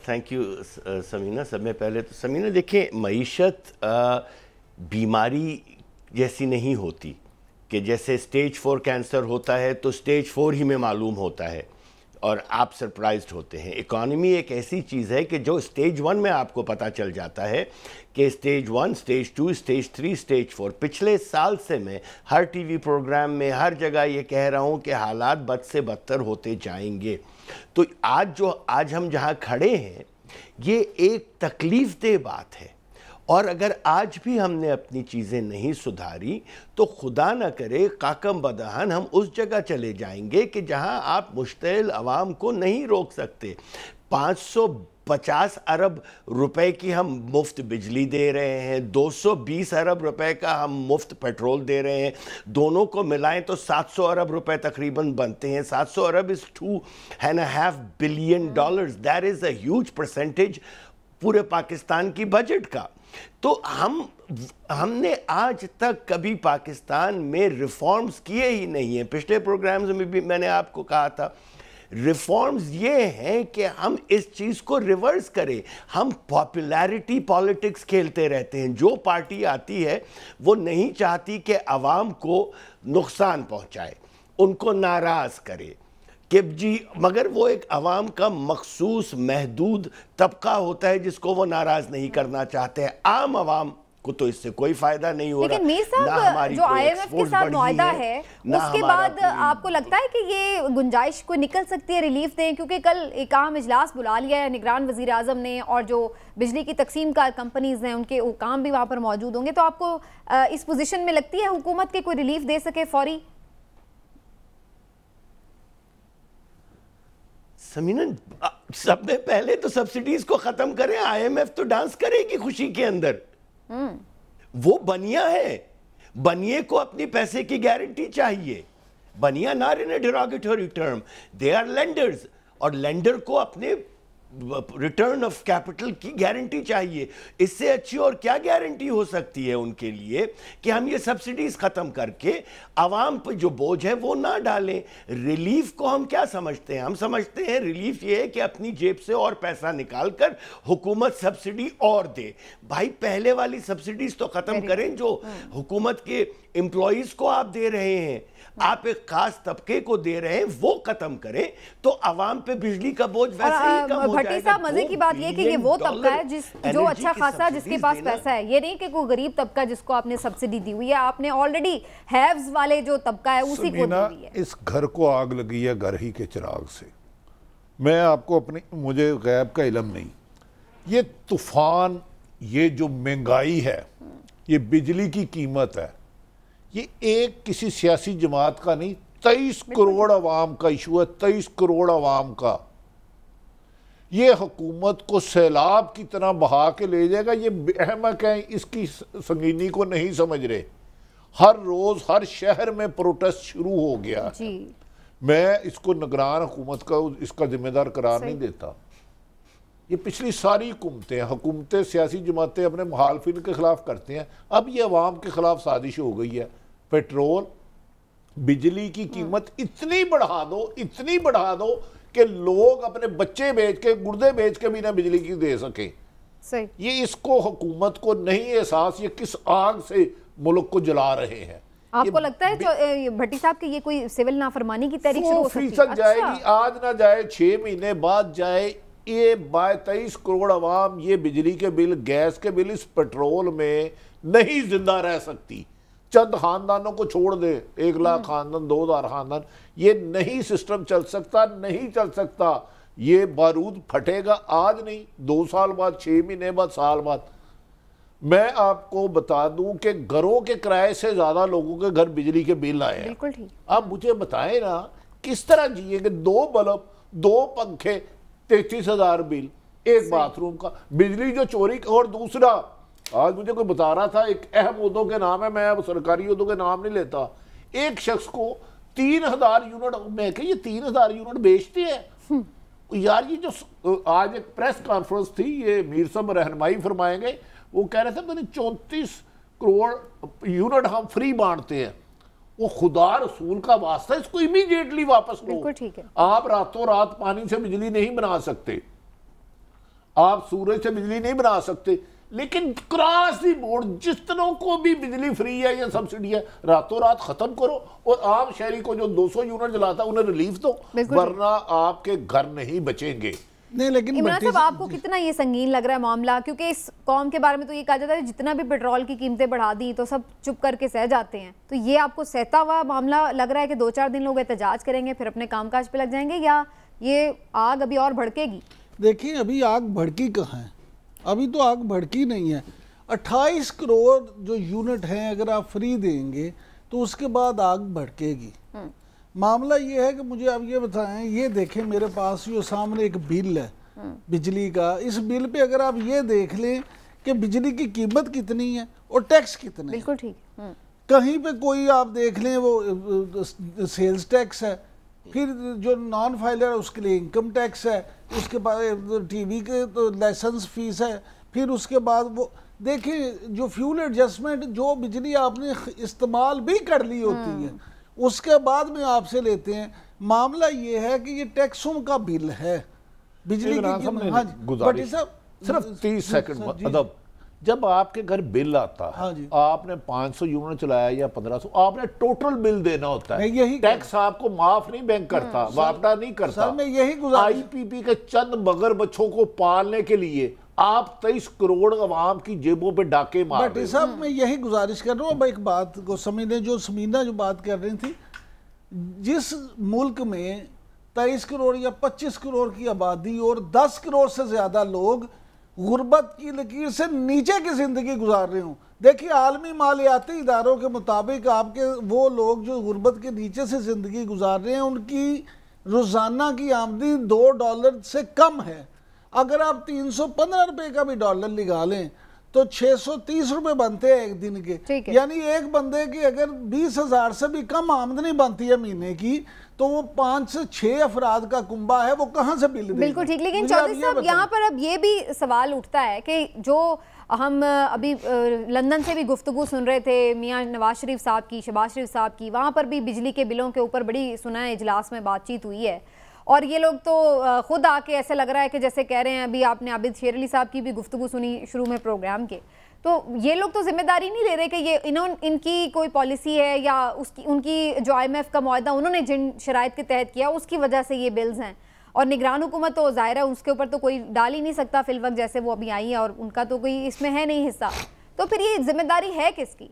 Thank you Sameena. सब में पहले तो समीना देखें, मईशत बीमारी जैसी नहीं होती कि जैसे स्टेज 4 कैंसर होता है तो स्टेज 4 ही में मालूम होता है और आप सरप्राइज्ड होते हैं। इकॉनमी एक ऐसी चीज़ है कि जो स्टेज 1 में आपको पता चल जाता है कि स्टेज 1, स्टेज 2, स्टेज 3, स्टेज 4। पिछले साल से मैं हर टीवी प्रोग्राम में हर जगह ये कह रहा हूँ कि हालात बद से बदतर होते जाएंगे। तो आज हम जहाँ खड़े हैं ये एक तकलीफ दह बात है और अगर आज भी हमने अपनी चीज़ें नहीं सुधारी तो खुदा न करे काकम बदहन हम उस जगह चले जाएंगे कि जहां आप मुश्तइल अवाम को नहीं रोक सकते। 550 अरब रुपए की हम मुफ्त बिजली दे रहे हैं, 220 अरब रुपए का हम मुफ्त पेट्रोल दे रहे हैं, दोनों को मिलाएं तो 700 अरब रुपए तकरीबन बनते हैं। 700 अरब is $2.5 billion. That is a huge percentage पूरे पाकिस्तान की बजट का। तो हमने आज तक कभी पाकिस्तान में रिफॉर्म्स किए ही नहीं हैं। पिछले प्रोग्राम्स में भी मैंने आपको कहा था रिफॉर्म्स ये हैं कि हम इस चीज़ को रिवर्स करें। हम पॉपुलैरिटी पॉलिटिक्स खेलते रहते हैं। जो पार्टी आती है वो नहीं चाहती कि अवाम को नुकसान पहुंचाए, उनको नाराज़ करे, कि जी, मगर वो एक अवाम का मखसूस महदूद तबका होता है जिसको वो नाराज नहीं करना चाहते हैं। आम आवाम को तो इससे कोई फायदा नहीं हो रहा। लेकिन मीर साहब, जो IMF के साथ मुआहदा है उसके बाद आपको लगता है कि ये गुंजाइश को निकल सकती है, रिलीफ दें? क्योंकि कल एक अहम इजलास बुला लिया है निगरान वजीर आजम ने, और जो बिजली की तकसीम कार कंपनीज हैं उनके काम भी वहां पर मौजूद होंगे, तो आपको इस पोजीशन में लगती है हुकूमत के कोई रिलीफ दे सके फौरी? समीना, सबसे पहले तो सब्सिडीज को खत्म करें। IMF तो डांस करेगी खुशी के अंदर। वो बनिया है, बनिए को अपनी पैसे की गारंटी चाहिए। Bania not in a derogatory term, they are lenders, और लेंडर को अपने रिटर्न ऑफ कैपिटल की गारंटी चाहिए। इससे अच्छी और क्या गारंटी हो सकती है उनके लिए कि हम ये सब्सिडीज खत्म करके आवाम पर जो बोझ है वो ना डालें। रिलीफ को हम क्या समझते हैं? हम समझते हैं रिलीफ ये है कि अपनी जेब से और पैसा निकालकर हुकूमत सब्सिडी और दे। भाई, पहले वाली सब्सिडीज तो खत्म करें जो हुकूमत के एम्प्लॉइज को आप दे रहे हैं, आप एक खास तबके को दे रहे हैं, वो खत्म करें तो आवाम पे बिजली का बोझ वैसे ही कम हो भट्टी साहब, मजे की बात ये कि ये वो तबका है जो अच्छा खासा जिसके पास पैसा है। ये नहीं कि कोई गरीब तबका जिसको आपने सब्सिडी दी हुई है, आपने ऑलरेडी हैव्स वाले जो तबका है उसी को दी हुई है। इस घर को आग लगी है घर ही के चिराग से। मैं आपको मुझे गैब का इल्म नहीं, ये तूफान, ये जो महंगाई है, ये बिजली की कीमत है, ये एक किसी सियासी जमात का नहीं, 23 करोड़ अवाम का इशू है। 23 करोड़ अवाम का ये हुकूमत को सैलाब की तरह बहा के ले जाएगा। ये अहमक है, इसकी संगीनी को नहीं समझ रहे। हर रोज हर शहर में प्रोटेस्ट शुरू हो गया जी। मैं इसको निगरान हुकूमत का इसका जिम्मेदार करार नहीं देता। ये पिछली सारी हुकूमतें सियासी जमातें अपने मुखालफिन के खिलाफ करते हैं। अब ये अवाम के खिलाफ साजिश हो गई है। पेट्रोल, बिजली की कीमत इतनी बढ़ा दो कि लोग अपने बच्चे बेच के, गुर्दे बेच के भी ना बिजली की दे सके। सही। ये इसको हुकूमत को नहीं एहसास, ये किस आग से मुल्क को जला रहे हैं। आपको लगता है भट्टी साहब कि ये कोई सिविल नाफरमानी की तहरीक शुरू हो सकती है? 100% जाएगी। आज ना जाए, 6 महीने बाद जाए। ये 23 करोड़ अवाम ये बिजली के बिल, गैस के बिल, इस पेट्रोल में नहीं जिंदा रह सकती। चंद खानदानों को छोड़ दे, 1 लाख खानदान, 2000 खानदान, ये नहीं सिस्टम चल सकता, नहीं चल सकता। ये बारूद फटेगा आज नहीं, 2 साल बाद, 6 महीने बाद, साल बाद। मैं आपको बता दूं कि घरों के किराए से ज्यादा लोगों के घर बिजली के बिल आए हैं। बिल्कुल ठीक। आप मुझे बताएं ना, किस तरह जिएंगे? 2 बल्ब, 2 पंखे, 33,000 बिल, एक बाथरूम का, बिजली जो चोरी। और दूसरा, आज मुझे कोई बता रहा था, एक अहम उहदों के नाम है, मैं अब सरकारी उहदों के नाम नहीं लेता, एक शख्स को 3000 यूनिट, मैं कह ये 3000 यूनिट बेचते हैं यार। ये जो आज एक प्रेस कॉन्फ्रेंस थी, ये मीर साहब रहनुमाई फरमाएंगे, वो कह रहे थे मैंने 34 करोड़ यूनिट हम फ्री बांटते हैं। वो खुदा रसूल का वास्ता, इसको इमीडिएटली वापस लो। ठीक है। आप रातों रात पानी से बिजली नहीं बना सकते, आप सूरज से बिजली नहीं बना सकते, लेकिन क्रॉस दी बोर्ड जितनों को भी बिजली फ्री है या सब्सिडी है, रातों रात खत्म करो। और आम शहरी को जो 200 यूनिट जलाता है उन्हें रिलीफ दो, वरना आपके घर नहीं बचेंगे। नहीं, लेकिन इमरान साहब, आपको कितना ये संगीन लग रहा है मामला? क्योंकि इस कौम के बारे में तो ये कहा जाता है जितना भी पेट्रोल की कीमतें बढ़ा दी तो सब चुप करके सह जाते हैं। तो ये आपको सहता हुआ मामला लग रहा है कि 2-4 दिन लोग एहतजाज करेंगे फिर अपने कामकाज पे लग जाएंगे, या ये आग अभी और भड़केगी? देखिए, अभी आग भड़की कहाँ है? अभी तो आग भड़की नहीं है। 28 करोड़ जो यूनिट हैं अगर आप फ्री देंगे तो उसके बाद आग भड़केगी। मामला ये है कि मुझे अब ये बताएं, ये देखें मेरे पास जो सामने एक बिल है बिजली का, इस बिल पे अगर आप ये देख लें कि बिजली की कीमत कितनी है और टैक्स कितने। बिल्कुल ठीक। कहीं पे कोई आप देख लें वो सेल्स टैक्स है, फिर जो नॉन फाइलर है उसके लिए इनकम टैक्स है, उसके बाद टीवी के तो लाइसेंस फीस है, फिर उसके बाद वो देखिए जो फ्यूल एडजस्टमेंट, जो बिजली आपने इस्तेमाल भी कर ली होती है उसके बाद में आपसे लेते हैं। मामला ये है कि ये टैक्सों का बिल है बिजली की। हाँ जी, सिर्फ 30 सेकंड अदब, जब आपके घर बिल आता है, हाँ जी। आपने 500 यूनिट चलाया या 1500, आपने टोटल बिल देना होता है। यही टैक्स आपको माफ नहीं बैंक करता, वापडा नहीं करता। सर मैं यही गुजारिश, आईपीपी के चंद मगर बच्चों को पालने के लिए आप 23 करोड़ अवाम की जेबों पे डाके मार रहे भट्टी साहब मैं यही गुजारिश कर रहा हूँ। अब एक बात को समीना जो बात कर रही थी, जिस मुल्क में 23 करोड़ या 25 करोड़ की आबादी और 10 करोड़ से ज्यादा लोग गुर्बत की लकीर से नीचे की जिंदगी गुजार रहे हूँ। देखिए आलमी मालियाती इदारों के मुताबिक आपके वो लोग जो गुर्बत के नीचे से जिंदगी गुजार रहे हैं, उनकी रोजाना की आमदनी $2 से कम है। अगर आप 315 रुपए का भी डॉलर लगा लें तो 630 रुपए बनते हैं एक दिन के। यानी एक बंदे की अगर 20,000 से भी कम आमदनी बनती है महीने की, तो वो 5 से 6 अफराद का कुंबा है, वो कहाँ से बिल देगा? बिल्कुल ठीक। लेकिन चौधरी साहब यहाँ पर अब ये भी सवाल उठता है कि जो हम अभी लंदन से भी गुफ्तगू सुन रहे थे मियाँ नवाज शरीफ साहब की, शहबाज शरीफ साहब की, वहाँ पर भी बिजली के बिलों के ऊपर बड़ी सुना है इजलास में बातचीत हुई है, और ये लोग तो खुद आके ऐसे लग रहा है कि जैसे कह रहे हैं, अभी आपने आबिद शेर अली साहब की भी गुफ्तगू सुनी शुरू में प्रोग्राम के, तो ये लोग तो जिम्मेदारी नहीं ले रहे कि ये इनकी कोई पॉलिसी है या उनकी जो IMF का मुआहदा उन्होंने जिन शराइत के तहत किया उसकी वजह से ये बिल्स हैं, और निगरान हुकूमत तो ज़ाहिर है उसके ऊपर तो कोई डाल ही नहीं सकता फिल वक्त, जैसे वो अभी आई है और उनका तो कोई इसमें है नहीं हिस्सा, तो फिर ये जिम्मेदारी है किसकी?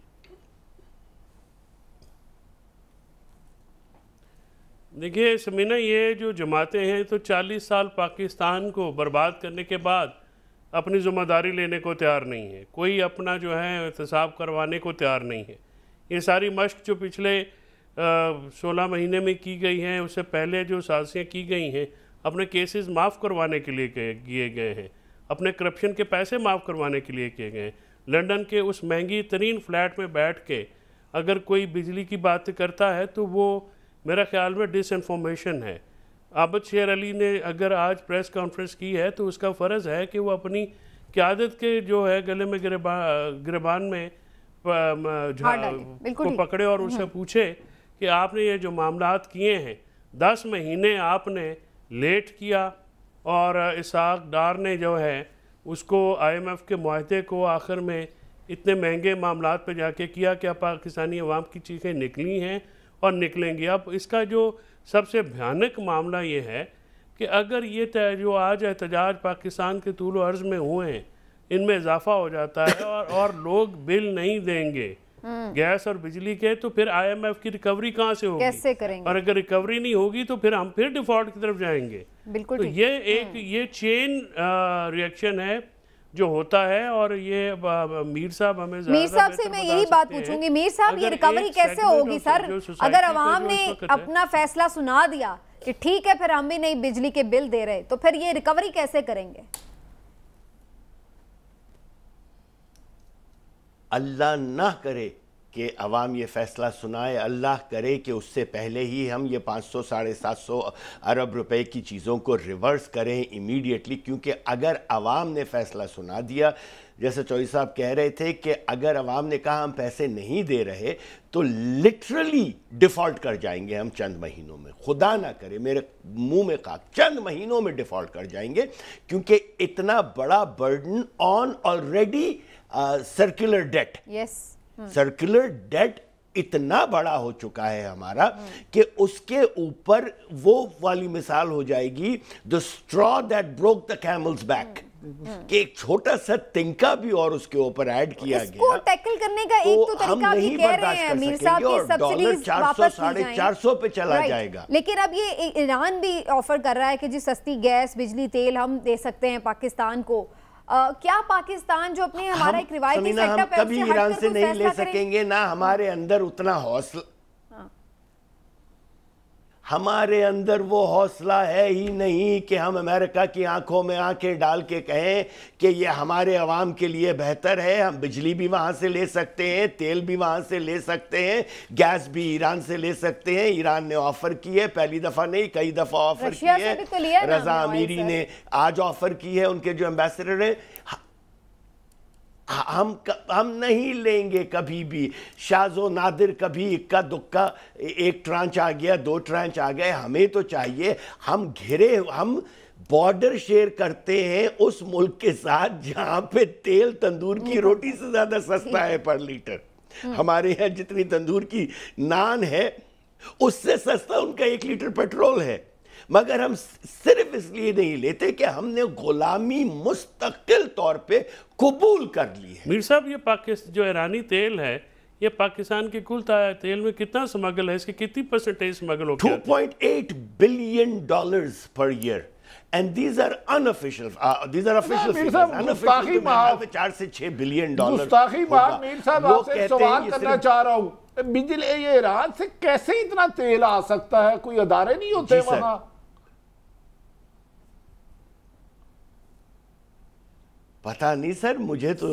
देखिए समीना, ये जो जमातें हैं तो 40 साल पाकिस्तान को बर्बाद करने के बाद अपनी ज़िम्मेदारी लेने को तैयार नहीं है, कोई अपना जो है एहतसाब करवाने को तैयार नहीं है। ये सारी मश्क जो पिछले 16 महीने में की गई हैं, उससे पहले जो साजिशें की गई हैं अपने केसेस माफ़ करवाने के लिए किए गए हैं, अपने करप्शन के पैसे माफ़ करवाने के लिए किए गए हैं। लंदन के उस महंगी तरीन फ्लैट में बैठ के अगर कोई बिजली की बात करता है तो वो मेरा ख्याल में डिसइंफॉर्मेशन है। आबिद शेर अली ने अगर आज प्रेस कॉन्फ्रेंस की है तो उसका फ़र्ज़ है कि वो अपनी क़यादत के जो है गले में गिरबान में को पकड़े और उससे पूछे कि आपने ये जो मामलात किए हैं 10 महीने आपने लेट किया, और इसाक डार ने जो है उसको IMF के मुआहदे को आखिर में इतने महंगे मामलात पे जाके किया, क्या पाकिस्तानी अवाम की चीज़ें निकली हैं और निकलेंगी। अब इसका जो सबसे भयानक मामला ये है कि अगर ये जो आज एहतजाज पाकिस्तान के तूल व अर्ज़ में हुए हैं इनमें इजाफा हो जाता है और लोग बिल नहीं देंगे गैस और बिजली के, तो फिर IMF की रिकवरी कहाँ से होगी, कैसे करेंगे? और अगर रिकवरी नहीं होगी तो फिर हम फिर डिफ़ॉल्ट की तरफ जाएंगे। बिल्कुल। तो ये एक ये चेन रिएक्शन है जो होता है, और ये मीर साहब हमें मीर साहब से मैं यही बात पूछूंगी, मीर साहब ये रिकवरी कैसे होगी सर? अगर अवाम ने अपना फैसला सुना दिया कि ठीक है फिर हम भी नहीं बिजली के बिल दे रहे, तो फिर ये रिकवरी कैसे करेंगे? अल्लाह ना करे कि अवाम ये फ़ैसला सुनाए, अल्लाह करे कि उससे पहले ही हम ये 500 साढ़े 700 अरब रुपए की चीज़ों को रिवर्स करें इमीडिएटली, क्योंकि अगर अवाम ने फ़ैसला सुना दिया, जैसे चौधरी साहब कह रहे थे कि अगर अवाम ने कहा हम पैसे नहीं दे रहे तो लिटरली डिफ़ॉल्ट कर जाएंगे हम चंद महीनों में, खुदा ना करे, मेरे मुंह में खाक, चंद महीनों में डिफ़ॉल्ट कर जाएंगे, क्योंकि इतना बड़ा burden on already circular debt, circular debt इतना बड़ा हो चुका है हमारा कि उसके ऊपर वो वाली मिसाल हो जाएगी, the straw that broke the camel's back, कि एक छोटा सा तिनका भी और उसके ऊपर ऐड किया गया। इसको टैकल करने का एक तो तरीका भी कह रहे हैं मीर साहब कि सब्सिडीज 400 साढ़े 400 पे चला जाएगा। लेकिन अब ये ईरान भी ऑफर कर रहा है कि जी सस्ती गैस, बिजली, तेल हम दे सकते हैं पाकिस्तान को। क्या पाकिस्तान जो अपने हमारा एक रिवायती सेटअप है कभी ईरान से नहीं ले सकेंगे, ना हमारे अंदर उतना हौसला, हमारे अंदर वो हौसला है ही नहीं कि हम अमेरिका की आंखों में आंखें डाल के कहें कि ये हमारे अवाम के लिए बेहतर है, हम बिजली भी वहाँ से ले सकते हैं, तेल भी वहाँ से ले सकते हैं, गैस भी ईरान से ले सकते हैं। ईरान ने ऑफ़र की है, पहली दफ़ा नहीं कई दफ़ा ऑफ़र की है, रज़ा अमीरी ने आज ऑफ़र की है, उनके जो एम्बेसडर हैं। हम नहीं लेंगे कभी भी, शाज़ो नादिर कभी इक्का दुक्का एक ट्रांच आ गया, 2 ट्रांच आ गए, हमें तो चाहिए, हम घिरे, हम बॉर्डर शेयर करते हैं उस मुल्क के साथ जहां पे तेल तंदूर की रोटी से ज्यादा सस्ता है पर लीटर। हमारे यहाँ जितनी तंदूर की नान है उससे सस्ता उनका 1 लीटर पेट्रोल है, मगर हम सिर्फ इसलिए नहीं लेते कि हमने गुलामी मुस्तकिल तौर पे कबूल कर ली है। मीर साहब, ये पाकिस्तान जो ईरानी तेल है, ये पाकिस्तान के कुल तेल में कितना स्मगल है, इसकी कितनी परसेंटेज स्मगल हो गया? $2.8 billion per year. And these are unofficial. These are official figures. Unofficial तो 4 से 6 बिलियन डॉलर। गुस्ताखी बात मीर साहब आपसे सवाल करना चाह रहा हूँ, बिजली ये ईरान से कैसे इतना तेल आ सकता है? कोई अदारे नहीं होते वहां? पता नहीं सर, मुझे तो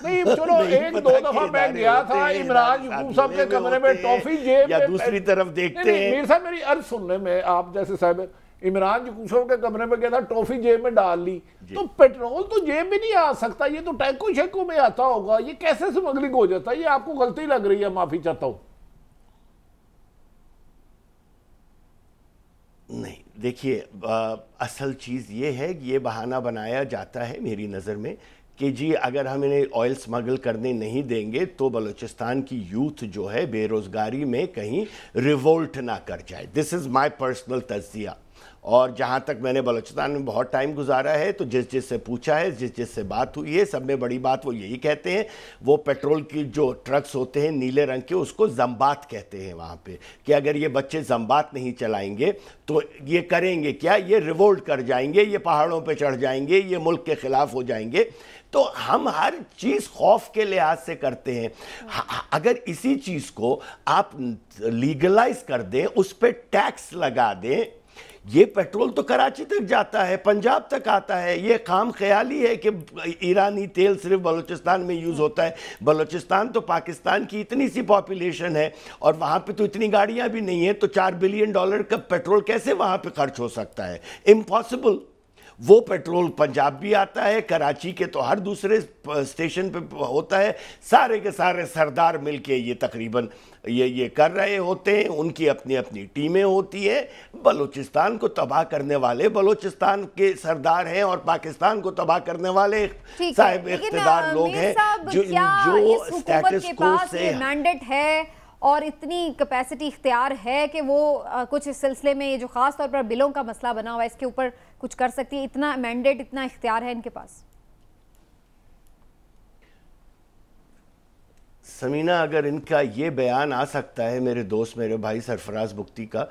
नहीं। चलो एक दो दफा मैं गया था इमरान याकूब साहब के कमरे में, टॉफी जेब या दूसरी तरफ देखते हैं। मीर साहब मेरी अर्ज सुनने में, आप जैसे साहब इमरान याकूब साहब के कमरे में गया था, टॉफी जेब में डाल ली, तो पेट्रोल तो जेब में नहीं आ सकता, ये तो टैंकों शैकों में आता होगा, ये कैसे स्मगलिंग हो जाता है? ये आपको गलती लग रही है, माफी चाहता हूं। नहीं, देखिए, असल चीज़ ये है कि ये बहाना बनाया जाता है मेरी नज़र में कि जी अगर हम इन्हें ऑयल स्मगल करने नहीं देंगे तो बलूचिस्तान की यूथ जो है बेरोज़गारी में कहीं रिवोल्ट ना कर जाए। दिस इज़ माय पर्सनल तज़किया। और जहाँ तक मैंने बलूचिस्तान में बहुत टाइम गुजारा है तो जिस से पूछा है, जिस से बात हुई है, सब में बड़ी बात वो यही कहते हैं, वो पेट्रोल की जो ट्रक्स होते हैं नीले रंग के, उसको जम्बात कहते हैं वहाँ पे, कि अगर ये बच्चे जम्बात नहीं चलाएंगे तो ये करेंगे क्या, ये रिवोल्ट कर जाएंगे, ये पहाड़ों पे चढ़ जाएंगे, ये मुल्क के ख़िलाफ़ हो जाएंगे। तो हम हर चीज़ खौफ के लिहाज से करते हैं। अगर इसी चीज़ को आप लीगलाइज कर दें, उस पर टैक्स लगा दें, ये पेट्रोल तो कराची तक जाता है, पंजाब तक आता है। ये काम ख्याली है कि ईरानी तेल सिर्फ बलूचिस्तान में यूज़ होता है। बलूचिस्तान तो पाकिस्तान की इतनी सी पॉपुलेशन है और वहाँ पे तो इतनी गाड़ियाँ भी नहीं है, तो $4 बिलियन का पेट्रोल कैसे वहाँ पे खर्च हो सकता है? इम्पॉसिबल। वो पेट्रोल पंजाब भी आता है, कराची के तो हर दूसरे स्टेशन पे होता है। सारे के सारे सरदार मिलके ये तकरीबन ये कर रहे होते हैं, उनकी अपनी अपनी टीमें होती हैं। बलूचिस्तान को तबाह करने वाले बलूचिस्तान के सरदार हैं और पाकिस्तान को तबाह करने वाले साहिब इख्तिदार लोग हैं जो स्टेटस को से मैंडेट है और इतनी कैपेसिटी इख्तियार है कि वो कुछ इस सिलसिले में, ये जो खास तौर पर बिलों का मसला बना हुआ है, इसके ऊपर कुछ कर सकती है? इतना मैंडेट, इतना इख्तियार है इनके पास? समीना, अगर इनका ये बयान आ सकता है, मेरे दोस्त मेरे भाई सरफराज बुख्ती का,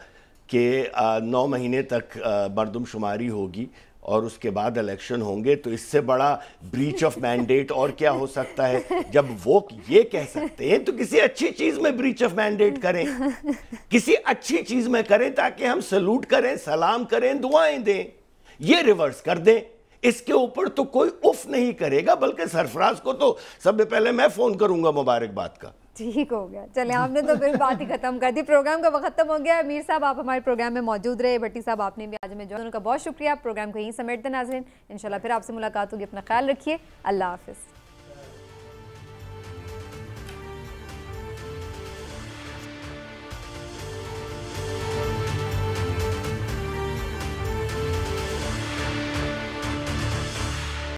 कि 9 महीने तक मरदमशुमारी होगी और उसके बाद इलेक्शन होंगे, तो इससे बड़ा ब्रीच ऑफ मैंडेट और क्या हो सकता है? जब वो ये कह सकते हैं तो किसी अच्छी चीज़ में ब्रीच ऑफ मैंडेट करें, किसी अच्छी चीज़ में करें ताकि हम सलूट करें, सलाम करें, दुआएं दें। ये रिवर्स कर दें, इसके ऊपर तो कोई उफ नहीं करेगा, बल्कि सरफराज को तो सबसे पहले मैं फ़ोन करूंगा मुबारकबाद का। ठीक हो गया, चले आपने तो फिर बात ही खत्म कर दी, प्रोग्राम का वक्त खत्म हो गया। मीर साहब आप हमारे प्रोग्राम में मौजूद रहे, भट्टी साहब आपने भी आज में जो उनका बहुत शुक्रिया। प्रोग्राम को यहीं समेटते नाज़रीन, इंशाल्लाह फिर आपसे मुलाकात होगी। अपना ख्याल रखिए, अल्लाह हाफिज़।